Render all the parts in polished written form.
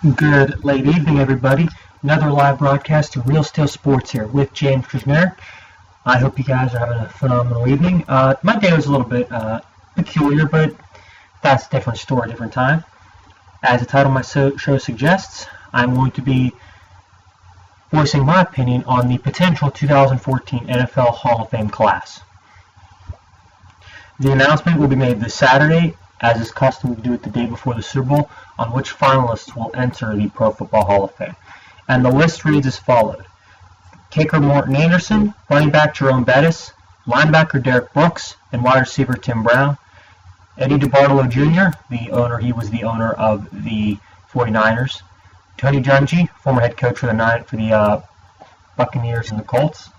Good late evening, everybody. Another live broadcast of Real Steel Sports here with James Krishner. I hope you guys are having a phenomenal evening. My day was a little bit peculiar, but that's a different story, different time. As the title of my show suggests, I'm going to be voicing my opinion on the potential 2014 NFL Hall of Fame class. The announcement will be made this Saturday, as is custom to do it the day before the Super Bowl, on which finalists will enter the Pro Football Hall of Fame. And the list reads as followed. Kicker Morton Anderson, running back Jerome Bettis, linebacker Derek Brooks, and wide receiver Tim Brown. Eddie DeBartolo Jr., he was the owner of the 49ers. Tony Dungy, former head coach for the Buccaneers and the Colts.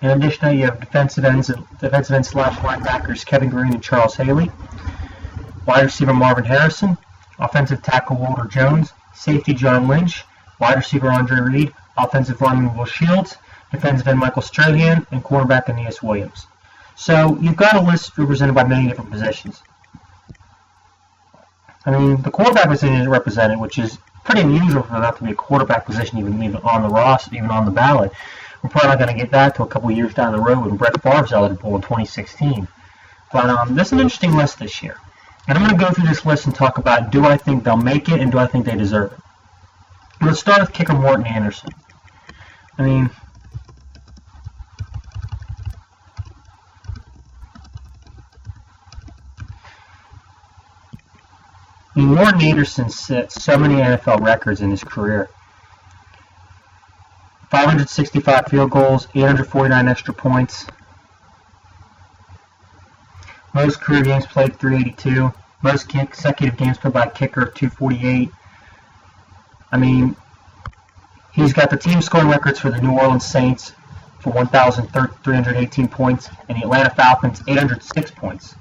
In addition, you have defensive ends slash linebackers Kevin Green and Charles Haley, wide receiver Marvin Harrison, offensive tackle Walter Jones, safety John Lynch, wide receiver Andre Reed, offensive lineman Will Shields, defensive end Michael Strahan, and cornerback Aeneas Williams. So you've got a list represented by many different positions. I mean, the quarterback position is represented, which is pretty unusual for that to be a quarterback position even on the roster, even on the ballot. We're probably not going to get that till a couple years down the road when Brett Favre's eligible in 2016. But this is an interesting list this year. And I'm going to go through this list and talk about, do I think they'll make it and do I think they deserve it? Let's start with kicker Morton Anderson. I mean, Morton Anderson set so many NFL records in his career. 565 field goals, 849 extra points. Most career games played, 382. Most consecutive games played by a kicker, 248. I mean, he's got the team scoring records for the New Orleans Saints for 1,318 points and the Atlanta Falcons, 806 points.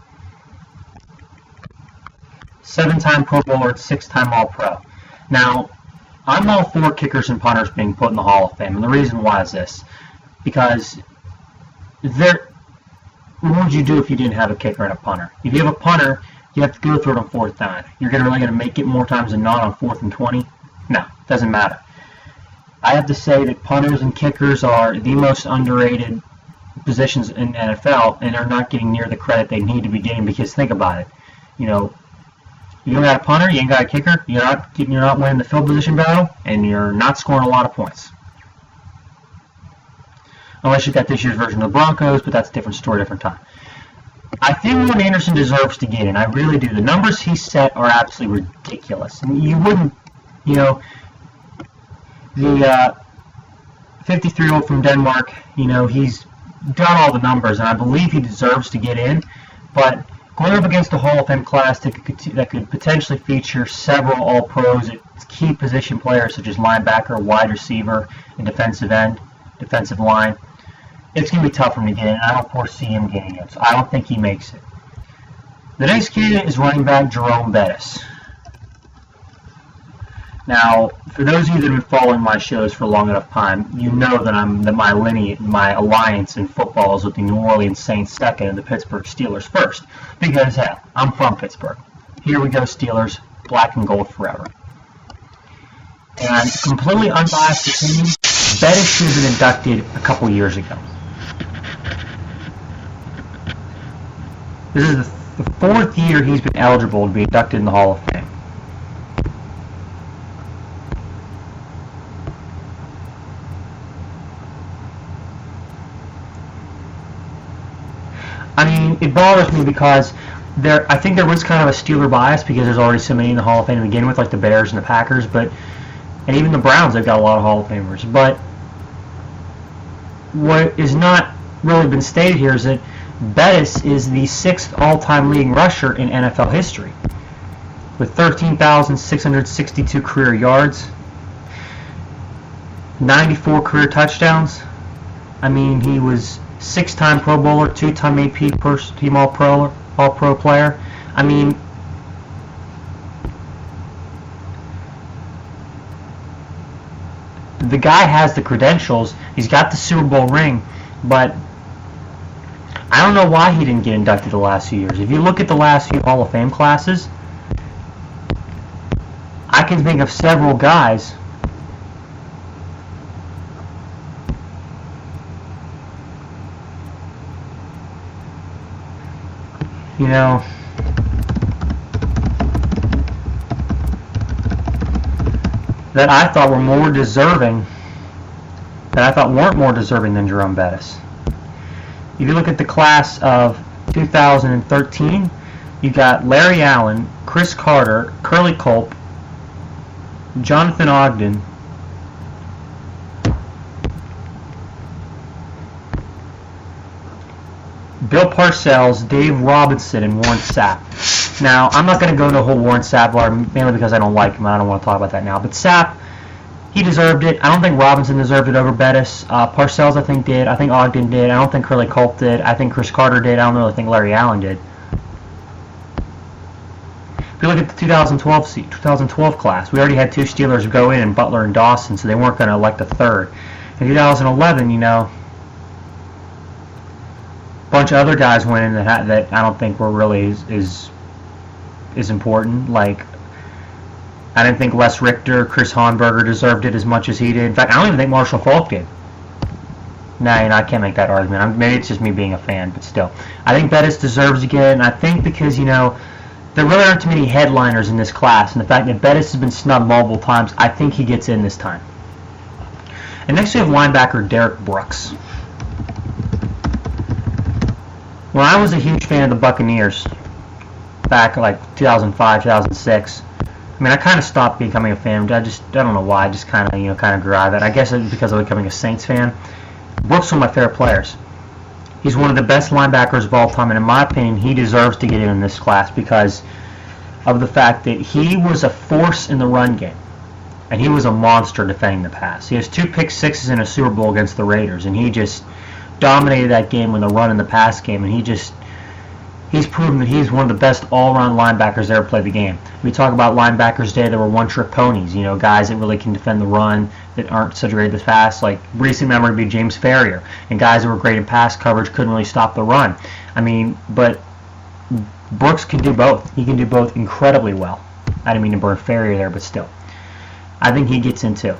7-time Pro Bowler and 6-time All-Pro. Now, I'm all for kickers and punters being put in the Hall of Fame, and the reason why is this. Because what would you do if you didn't have a kicker and a punter? If you have a punter, you have to go through it on 4th down. You're really going to make it more times than not on 4th and 20? No, doesn't matter. I have to say that punters and kickers are the most underrated positions in NFL, and are not getting near the credit they need to be getting, because think about it. You don't got a punter, you ain't got a kicker, you're not winning the field position battle, and you're not scoring a lot of points. Unless you got this year's version of the Broncos, but that's a different story, different time. I think Morton Anderson deserves to get in. I really do. The numbers he set are absolutely ridiculous. And you wouldn't, the 53-year-old from Denmark, he's done all the numbers, and I believe he deserves to get in, but going up against a Hall of Fame class that could potentially feature several All-Pros at key position players such as linebacker, wide receiver, and defensive end, defensive line, it's going to be tough for him to get in. I don't foresee him getting it, so I don't think he makes it. The next candidate is running back Jerome Bettis. Now, for those of you that have been following my shows for a long enough time, you know that my alliance in football is with the New Orleans Saints second and the Pittsburgh Steelers first. Because, hell, I'm from Pittsburgh. Here we go, Steelers, black and gold forever. And completely unbiased opinion, Bettis should have been inducted a couple years ago. This is the 4th year he's been eligible to be inducted in the Hall of Fame. I mean, it bothers me because I think there was kind of a Steeler bias because there's already so many in the Hall of Fame to begin with, like the Bears and the Packers, and even the Browns, they've got a lot of Hall of Famers. But what is not really been stated here is that Bettis is the 6th all-time leading rusher in NFL history, with 13,662 career yards, 94 career touchdowns. I mean, he was 6-time Pro Bowler, 2-time AP First Team All-Pro player. I mean, the guy has the credentials. He's got the Super Bowl ring, but I don't know why he didn't get inducted the last few years. If you look at the last few Hall of Fame classes, I can think of several guys that I thought were more deserving, that I thought weren't more deserving than Jerome Bettis. If you look at the class of 2013, you got Larry Allen, Chris Carter, Curly Culp, Jonathan Ogden, Bill Parcells, Dave Robinson, and Warren Sapp. Now, I'm not going to go into a whole Warren Sapp argument, mainly because I don't like him. I don't want to talk about that now. But Sapp, he deserved it. I don't think Robinson deserved it over Bettis. Parcells, I think, did. I think Ogden did. I don't think Curly Culp did. I think Chris Carter did. I don't really think Larry Allen did. If you look at the 2012 class, we already had 2 Steelers go in, Butler and Dawson, so they weren't going to elect a third. In 2011, a bunch of other guys went in that I don't think were really is important. Like, I didn't think Les Richter, Chris Hahnberger deserved it as much as he did. In fact, I don't even think Marshall Faulk did. Nah, I can't make that argument. Maybe it's just me being a fan, but still. I think Bettis deserves it again. I think because, there really aren't too many headliners in this class, and the fact that Bettis has been snubbed multiple times, I think he gets in this time. And next we have linebacker Derek Brooks. When I was a huge fan of the Buccaneers back like 2005, 2006, I kind of stopped becoming a fan. I don't know why. I just kind of grew out of it. I guess it's because of becoming a Saints fan. Brooks is one of my favorite players. He's one of the best linebackers of all time, and in my opinion, he deserves to get in this class because of the fact that he was a force in the run game, and he was a monster defending the pass. He has 2 pick-sixes in a Super Bowl against the Raiders, and he just dominated that game in the run and the pass game, and he's proven that he's one of the best all-around linebackers that ever played the game. We talk about linebackers today that were one-trick ponies, guys that really can defend the run, that aren't such great at the pass. Like, recent memory would be James Ferrier, and guys that were great in pass coverage couldn't really stop the run. But Brooks can do both. He can do both incredibly well. I didn't mean to burn Ferrier there, but still. I think he gets in too.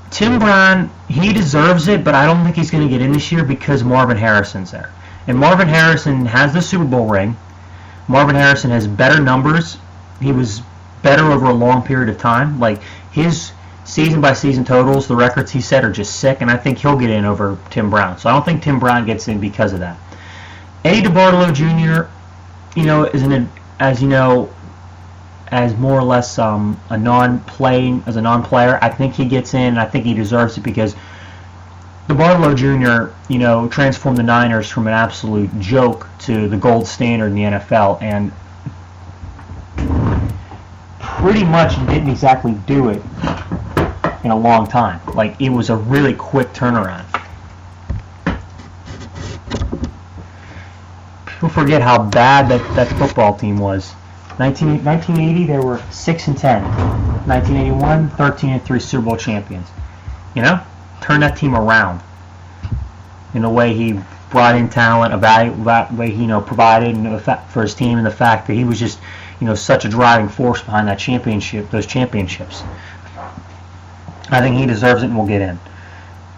Tim Brown, he deserves it, but I don't think he's going to get in this year because Marvin Harrison's there. And Marvin Harrison has the Super Bowl ring. Marvin Harrison has better numbers. He was better over a long period of time. Like, his season-by-season totals, the records he set are just sick, and I think he'll get in over Tim Brown. So I don't think Tim Brown gets in because of that. Eddie DeBartolo Jr., as more or less a non-player, I think he gets in, and I think he deserves it because DeBartolo Jr., transformed the Niners from an absolute joke to the gold standard in the NFL, and pretty much didn't exactly do it in a long time. Like, it was a really quick turnaround. People forget how bad that football team was. 1980, they were 6-10. 1981, 13-3 Super Bowl champions. Turn that team around in the way he brought in talent, the way he provided for his team, and the fact that he was just such a driving force behind those championships. I think he deserves it and will get in.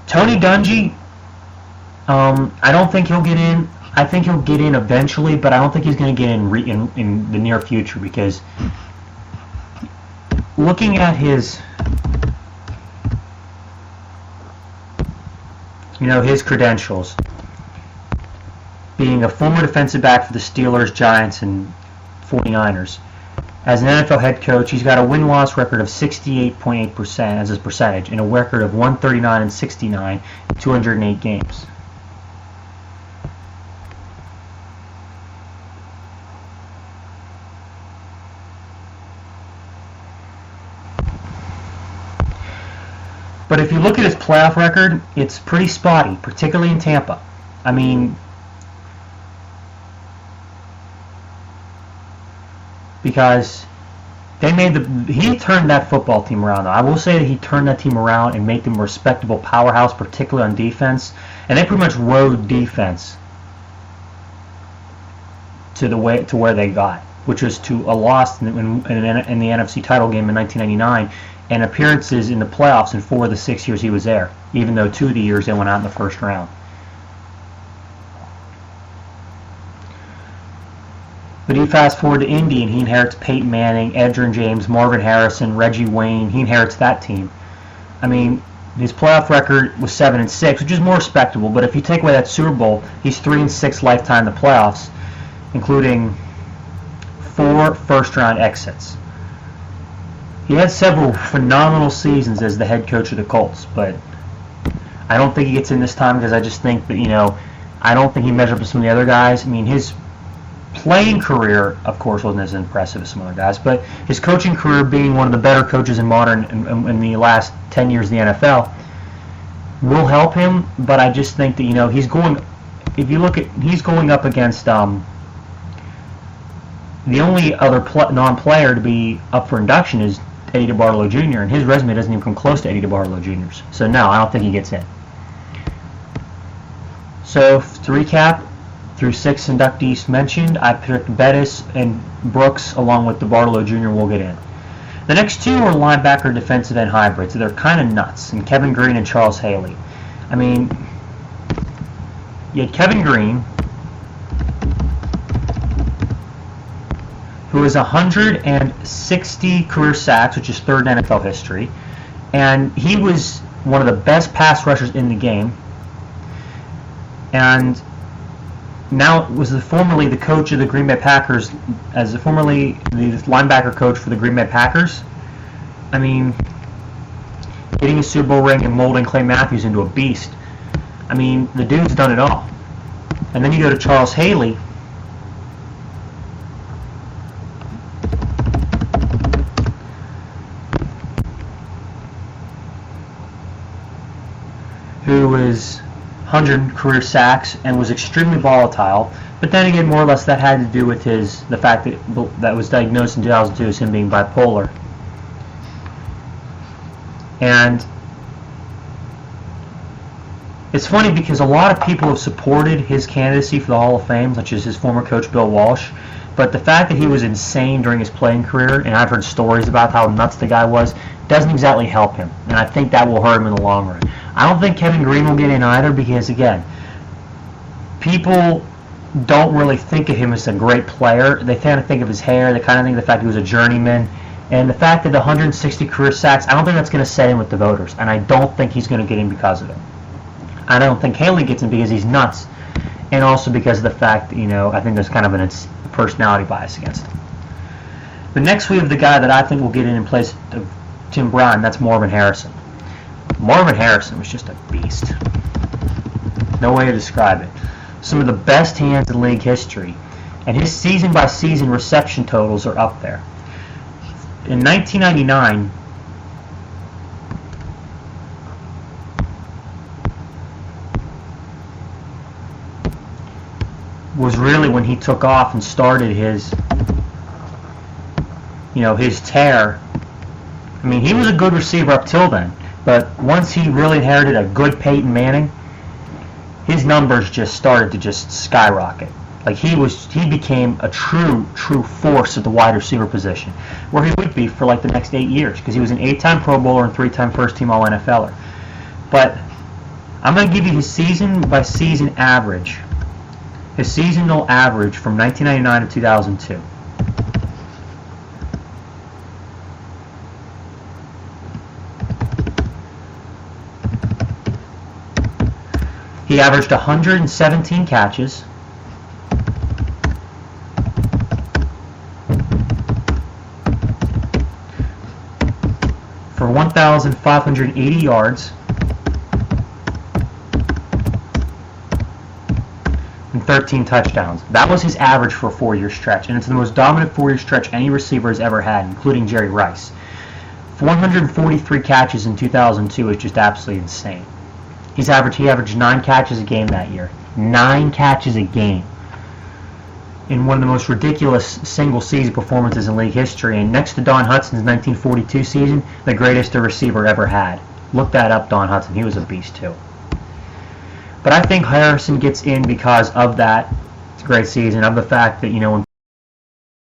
Tony Dungy, I don't think he'll get in. I think he'll get in eventually, but I don't think he's going to get in the near future because looking at his his credentials, being a former defensive back for the Steelers, Giants, and 49ers. As an NFL head coach, he's got a win-loss record of 68.8% as his percentage, and a record of 139-69 in 208 games. But if you look at his playoff record, it's pretty spotty, particularly in Tampa. Because he turned that football team around. I will say that he turned that team around and made them a respectable powerhouse, particularly on defense. And they pretty much rode defense to where they got, which was to a loss in the NFC title game in 1999 and appearances in the playoffs in 4 of the 6 years he was there, even though 2 of the years they went out in the first round. But he fast forward to Indy and he inherits Peyton Manning, Edgerrin James, Marvin Harrison, Reggie Wayne. He inherits that team. I mean, his playoff record was 7-6, which is more respectable. But if you take away that Super Bowl, he's 3-6 lifetime in the playoffs, including 4 first-round exits. He had several phenomenal seasons as the head coach of the Colts, but I don't think he gets in this time because I just think that, I don't think he measured up to some of the other guys. I mean, his playing career, of course, wasn't as impressive as some other guys, but his coaching career, being one of the better coaches in in the last 10 years in the NFL, will help him. But I just think that he's going. If you look at, he's going up against the only other non-player to be up for induction is Eddie DeBartolo Jr., and his resume doesn't even come close to Eddie DeBartolo Jr.'s. So no, I don't think he gets in. So to recap, through 6 inductees mentioned, I picked Bettis and Brooks along with DeBartolo Jr. will get in. The next 2 are linebacker defensive end hybrids. They're kind of nuts, and Kevin Green and Charles Haley. I mean, you had Kevin Green, who has 160 career sacks, which is 3rd in NFL history, and he was one of the best pass rushers in the game, and now was formerly the coach of the Green Bay Packers, formerly the linebacker coach for the Green Bay Packers. I mean, getting a Super Bowl ring and molding Clay Matthews into a beast. I mean, the dude's done it all. And then you go to Charles Haley, who was 100 career sacks and was extremely volatile. But then again, more or less that had to do with the fact that was diagnosed in 2002 as him being bipolar. And it's funny because a lot of people have supported his candidacy for the Hall of Fame, such as his former coach Bill Walsh. But the fact that he was insane during his playing career, and I've heard stories about how nuts the guy was, doesn't exactly help him. And I think that will hurt him in the long run. I don't think Kevin Green will get in either because, again, people don't really think of him as a great player. They kind of think of his hair. They kind of think of the fact he was a journeyman. And the fact that the 160 career sacks, I don't think that's going to set in with the voters. And I don't think he's going to get in because of it. I don't think Haley gets in because he's nuts. And also because of the fact that, I think there's kind of a personality bias against him. But next we have the guy that I think will get in place of Tim Brown. That's Marvin Harrison. Marvin Harrison was just a beast. No way to describe it. Some of the best hands in league history. And his season-by-season reception totals are up there. In 1999, was really when he took off and started his tear. I mean, he was a good receiver up till then. But once he really inherited a good Peyton Manning, his numbers just started to skyrocket. Like he became a true force at the wide receiver position, where he would be for like the next 8 years, because he was an 8-time Pro Bowler and 3-time first-team All-NFLer. But I'm going to give you his season-by-season average. His seasonal average from 1999 to 2002. He averaged 117 catches, for 1,580 yards and 13 touchdowns. That was his average for a 4-year stretch, and it's the most dominant 4-year stretch any receiver has ever had, including Jerry Rice. 143 catches in 2002 is just absolutely insane. He averaged 9 catches a game that year. 9 catches a game. In one of the most ridiculous single-season performances in league history. And next to Don Hutson's 1942 season, the greatest a receiver ever had. Look that up, Don Hutson. He was a beast, too. But I think Harrison gets in because of that. It's a great season. Of the fact that, when